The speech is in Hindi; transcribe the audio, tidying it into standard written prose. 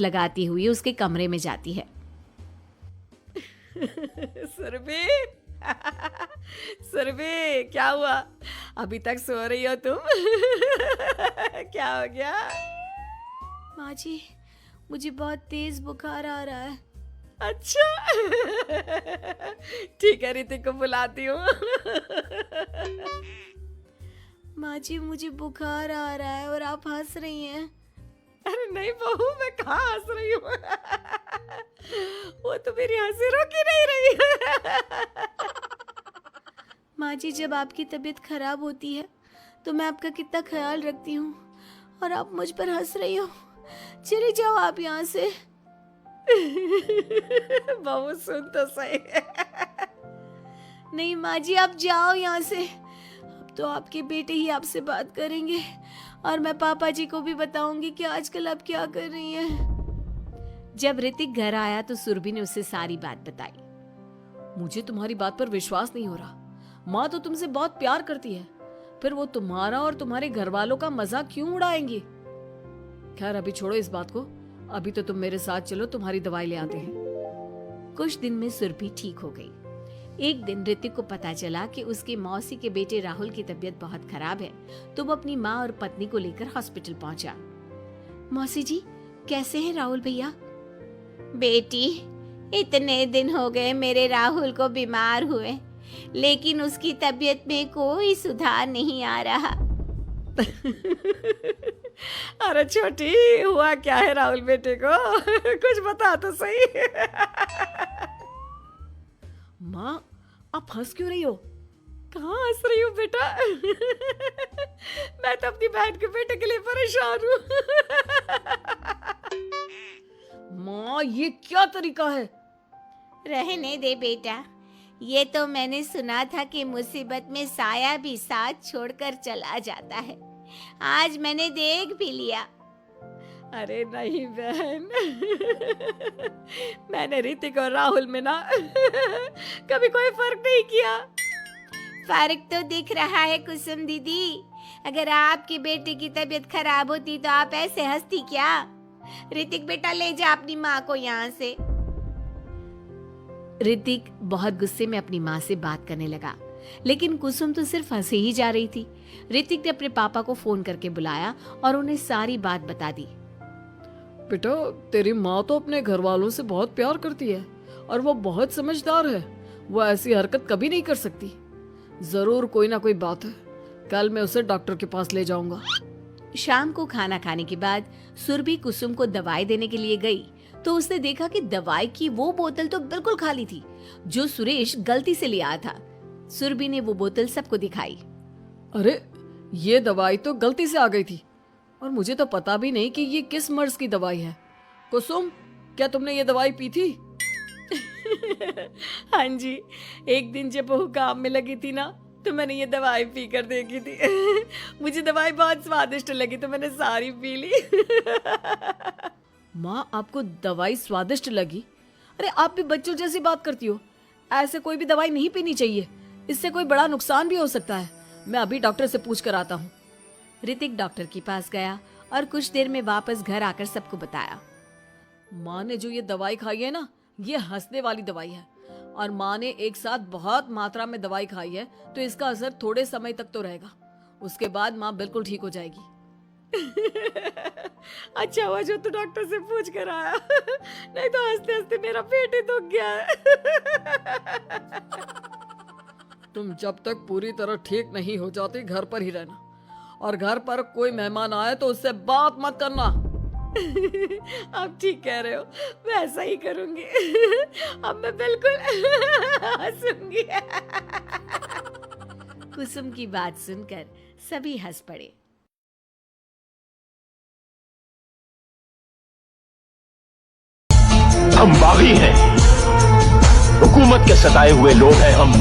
लगाती हुई उसके कमरे में जाती है। सुरभि सुरभि, क्या हुआ? अभी तक सो रही हो तुम? क्या हो गया? माँ जी, मुझे बहुत तेज बुखार आ रहा है। अच्छा। ठीक है, ऋतिक को बुलाती हूँ। माँ जी, मुझे बुखार आ रहा है और आप हंस रही हैं। अरे नहीं बहू, मैं कहाँ हंस रही हूँ। वो तो मेरी हंसी रोक ही नहीं रही है। माँ जी, जब आपकी तबीयत खराब होती है तो मैं आपका कितना ख्याल रखती हूँ और आप मुझ पर हंस रही हो। चली जाओ आप यहाँ से। बहू सुन तो सही। नहीं माँ जी, आप जाओ यहाँ से। अब तो आपके बेटे ही आपसे बात करेंगे और मैं पापा जी को भी बताऊंगी कि आजकल आप क्या कर रही हैं। जब ऋतिक घर आया तो सुरभि ने उसे सारी बात बताई। मुझे तुम्हारी बात पर विश्वास नहीं हो रहा। माँ तो तुमसे बहुत प्यार करती है, फिर वो तुम्हारा और तुम्हारे घर वालों का मजाक क्यों उड़ाएंगी? खैर अभी छोड़ो इस बात को, अभी तो तुम मेरे साथ चलो, तुम्हारी दवाई ले आते हैं। कुछ दिन में सुरभि ठीक हो गई। एक दिन ऋतिक को पता चला कि उसकी मौसी के बेटे राहुल की तबीयत बहुत खराब है, तो वो अपनी माँ और पत्नी को लेकर हॉस्पिटल पहुंचा। मौसी जी, कैसे हैं राहुल भैया? बेटी, इतने दिन हो गए मेरे राहुल को बीमार हुए, लेकिन उसकी तबीयत में कोई सुधार नहीं आ रहा। अरे छोटी, हुआ क्या है राहुल बेटे को? कुछ बता तो सही। माँ, आप हंस क्यों रही हो? कहाँ हंस रही हो बेटा? मैं तो अपनी बहन के बेटे के लिए परेशान हूँ। माँ, ये क्या तरीका है? रहने दे बेटा, ये तो मैंने सुना था कि मुसीबत में साया भी साथ छोड़कर चला जाता है। आज मैंने देख भी लिया। अरे नहीं बहन, मैंने ऋतिक और राहुल में ना कभी कोई फर्क नहीं किया। फर्क तो दिख रहा है कुसुम दीदी। अगर आपकी बेटे की तबीयत खराब होती तो आप ऐसे हंसती क्या? ऋतिक बेटा, ले जा अपनी माँ को यहाँ से। ऋतिक बहुत गुस्से में अपनी माँ से बात करने लगा, लेकिन कुसुम तो सिर्फ हंसे ही जा रही थी। ऋतिक ने अपने पापा को फोन करके बुलाया और उन्हें सारी बात बता दी। बेटा, तेरी माँ तो अपने घर वालों से बहुत प्यार करती है और वो बहुत समझदार है। वो ऐसी हरकत कभी नहीं कर सकती। जरूर कोई ना कोई बात है। कल मैं उसे डॉक्टर के पास ले जाऊंगा। शाम को खाना खाने के बाद सुरभि कुसुम को दवाई देने के लिए गई तो उसने देखा कि दवाई की वो बोतल तो बिल्कुल खाली थी जो सुरेश गलती से ले आया था। सुरभि ने वो बोतल सबको दिखाई। अरे, ये दवाई तो गलती से आ गई थी और मुझे तो पता भी नहीं कि ये किस मर्ज की दवाई है। कुसुम, क्या तुमने ये दवाई पी थी? हाँ जी, एक दिन जब बहू काम में लगी थी ना, तो मैंने ये दवाई पी कर देखी थी। मुझे दवाई बहुत स्वादिष्ट लगी तो मैंने सारी पी ली। माँ, आपको दवाई स्वादिष्ट लगी? अरे आप भी बच्चों जैसी बात करती हो। ऐसे कोई भी दवाई नहीं पीनी चाहिए, इससे कोई बड़ा नुकसान भी हो सकता है। मैं अभी डॉक्टर से पूछ कर आता हूँ। ऋतिक डॉक्टर के पास गया और कुछ देर में वापस घर आकर सबको बताया। माँ ने जो ये दवाई खाई है ना, ये हंसने वाली दवाई है और माँ ने एक साथ बहुत मात्रा में दवाई खाई है, तो इसका असर थोड़े समय तक तो रहेगा। उसके बाद माँ बिल्कुल ठीक हो जाएगी। अच्छा हुआ जो तू डॉक्टर से पूछ कर आया, नहीं तो हंसते हंसते मेरा पेट ही दुख गया है। तुम जब तक पूरी तरह ठीक नहीं हो जाती घर पर ही रहना, और घर पर कोई मेहमान आए तो उससे बात मत करना। आप ठीक कह रहे हो, मैं ऐसा ही करूंगी। अब मैं बिल्कुल हंसूंगी। कुसुम की बात सुनकर सभी हंस पड़े। हम बागी हैं, हुकूमत के सताए हुए लोग हैं हम।